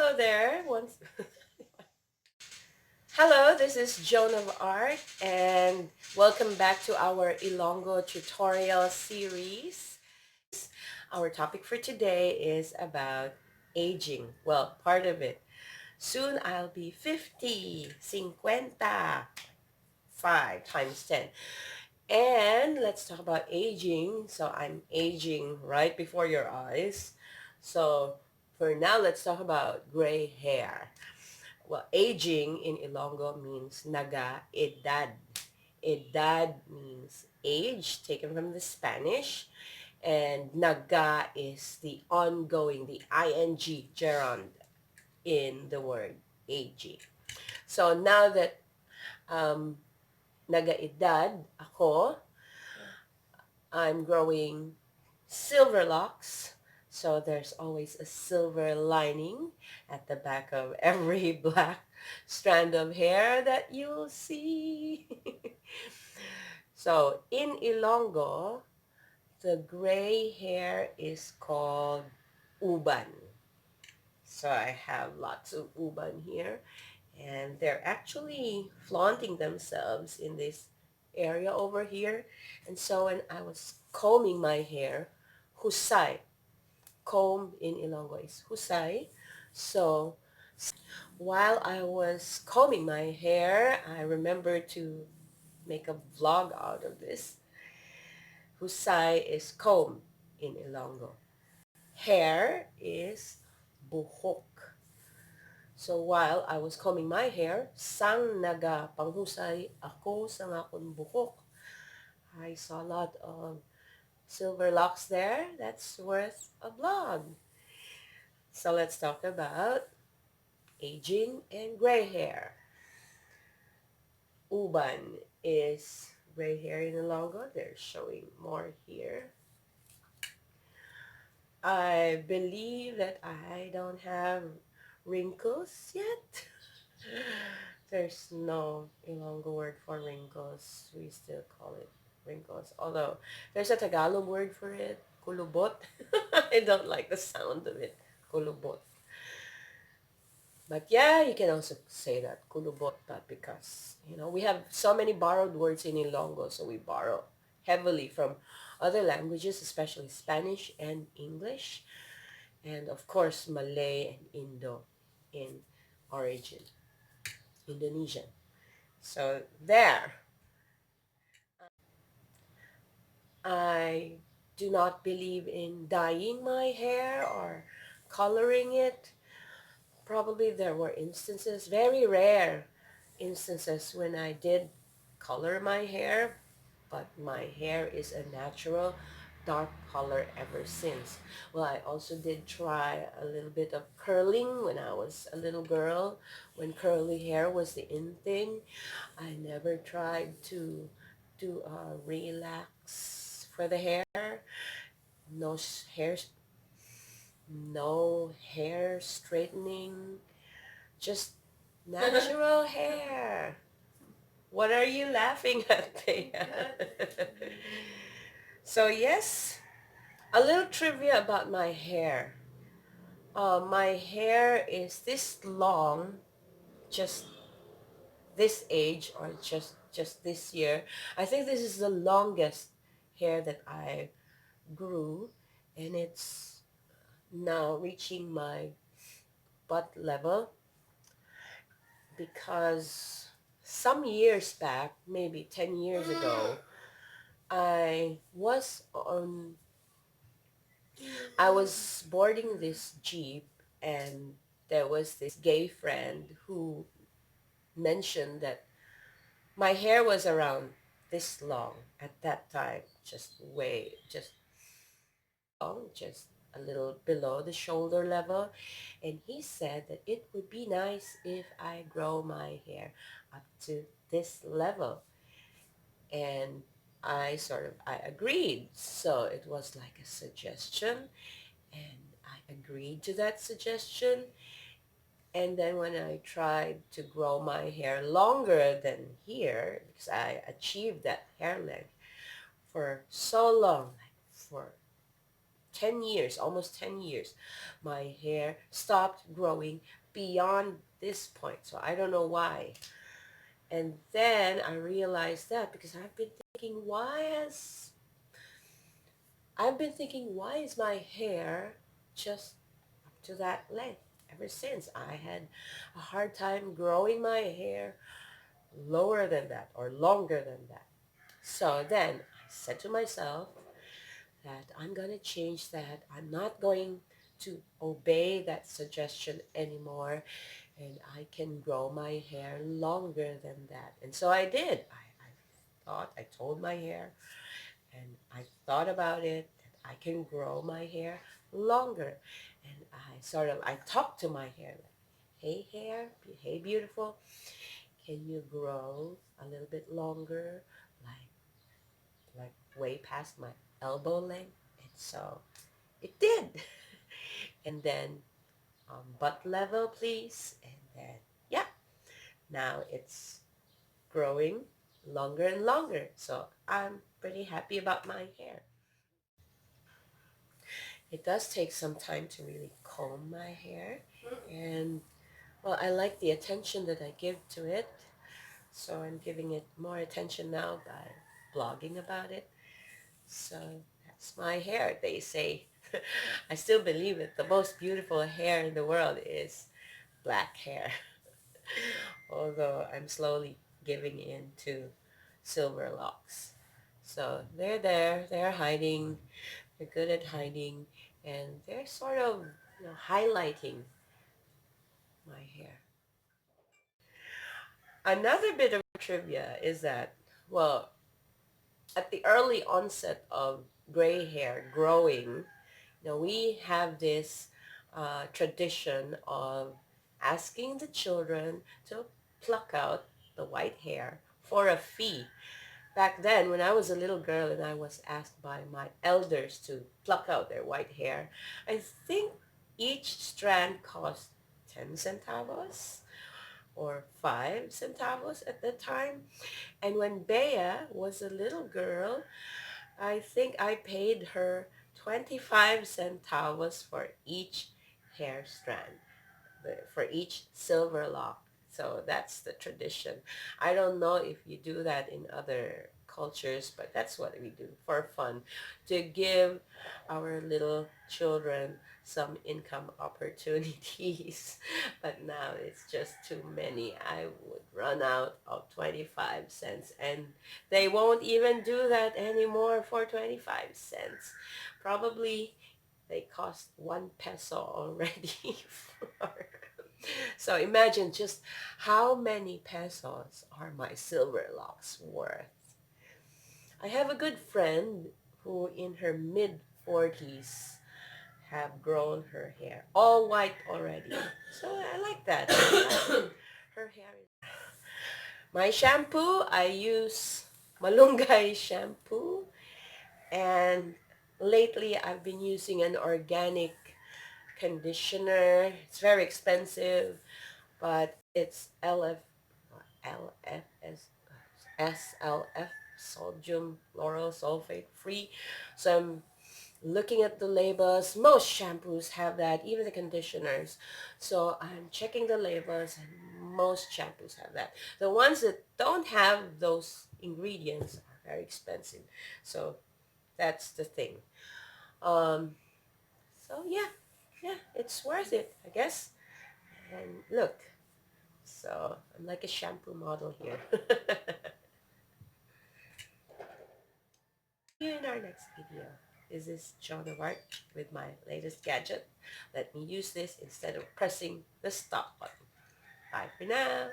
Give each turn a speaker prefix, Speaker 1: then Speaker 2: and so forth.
Speaker 1: Hello there. Hello, this is Joan of Arc, and welcome back to our Ilonggo tutorial series. Our topic for today is about aging. Well, part of it. Soon I'll be 50, 5 times 10. And let's talk about aging. So I'm aging right before your eyes. So for now, let's talk about gray hair. Well, aging in Ilonggo means naga-edad. Edad means age, taken from the Spanish. And naga is the ongoing, the ing gerund in the word aging. So now that um, naga-edad ako, I'm growing silver locks. So there's always a silver lining at the back of every black strand of hair that you'll see. So in Ilonggo, the gray hair is called UBAN. So I have lots of UBAN here, and they're actually flaunting themselves in this area over here. And so when I was combing my hair, husay, comb in Ilonggo is husay. So while I was combing my hair, I remember to make a vlog out of this. Husay is comb in Ilonggo. Hair is buhok. So while I was combing my hair, sang naga panghusay ako sa akong buhok. I saw a lot of silver locks there. That's worth a vlog. So let's talk about aging and gray hair. Uban is gray hair in Ilonggo. They're showing more here. I believe that I don't have wrinkles yet. There's no Ilonggo word for wrinkles. We still call it wrinkles. Although there's a Tagalog word for it, kulubot. I don't like the sound of it, kulubot. But yeah, you can also say that, kulubot, but because, we have so many borrowed words in Ilonggo, so we borrow heavily from other languages, especially Spanish and English, and of course Malay and Indo in origin, Indonesian. So there, I do not believe in dyeing my hair or coloring it. Probably there were instances, very rare instances, when I did color my hair, but my hair is a natural dark color ever since. Well, I also did try a little bit of curling when I was a little girl, when curly hair was the in thing. I never tried to do a relax for the hair. No hair, no hair straightening, just natural hair. What are you laughing at, Thea? So yes, a little trivia about my hair. My hair is this long, just this age, or just this year. I think this is the longest hair that I grew, and it's now reaching my butt level, because some years back, maybe 10 years ago, I was on I was boarding this Jeep, and there was this gay friend who mentioned that my hair was around this long at that time, just long, just a little below the shoulder level. And he said that it would be nice if I grow my hair up to this level. And I agreed. So it was like a suggestion, and I agreed to that suggestion. And then when I tried to grow my hair longer than here, because I achieved that hair length for so long, like for 10 years, almost 10 years, my hair stopped growing beyond this point. So I don't know why. And then I realized that because I've been thinking, why is my hair just up to that length? Ever since I had a hard time growing my hair lower than that or longer than that. So then I said to myself that I'm going to change that. I'm not going to obey that suggestion anymore, and I can grow my hair longer than that. And so I did. I told my hair, and I thought about it, that I can grow my hair longer. And I talked to my hair like, hey hair, hey beautiful, can you grow a little bit longer, like way past my elbow length? And so it did. And then butt level, please. And then, yeah, now it's growing longer and longer. So I'm pretty happy about my hair. It does take some time to really comb my hair. And, well, I like the attention that I give to it. So I'm giving it more attention now by blogging about it. So that's my hair. They say, I still believe it, the most beautiful hair in the world is black hair. Although I'm slowly giving in to silver locks. So they're there, they're hiding, they're good at hiding, and they're sort of, highlighting my hair. Another bit of trivia is that, well, at the early onset of gray hair growing, we have this tradition of asking the children to pluck out the white hair for a fee. Back then, when I was a little girl and I was asked by my elders to pluck out their white hair, I think each strand cost 10 centavos or 5 centavos at the time. And when Bea was a little girl, I think I paid her 25 centavos for each hair strand, for each silver lock. So that's the tradition. I don't know if you do that in other cultures, but that's what we do for fun, to give our little children some income opportunities. But now it's just too many. I would run out of 25 cents, and they won't even do that anymore for 25 cents. Probably they cost 1 peso already. So imagine just how many pesos are my silver locks worth. I have a good friend who in her mid-40s have grown her hair all white already. So I like that. Her hair. My shampoo, I use malunggay shampoo, and lately I've been using an organic conditioner. It's very expensive, but it's SLF, sodium lauryl sulfate free. So I'm looking at the labels. Most shampoos have that, even the conditioners. So I'm checking the labels, and most shampoos have that. The ones that don't have those ingredients are very expensive. So that's the thing. Um, so yeah, it's worth it, I guess. And look, so I'm like a shampoo model here. See you in our next video. This is Joan of Art with my latest gadget. Let me use this instead of pressing the stop button. Bye for now.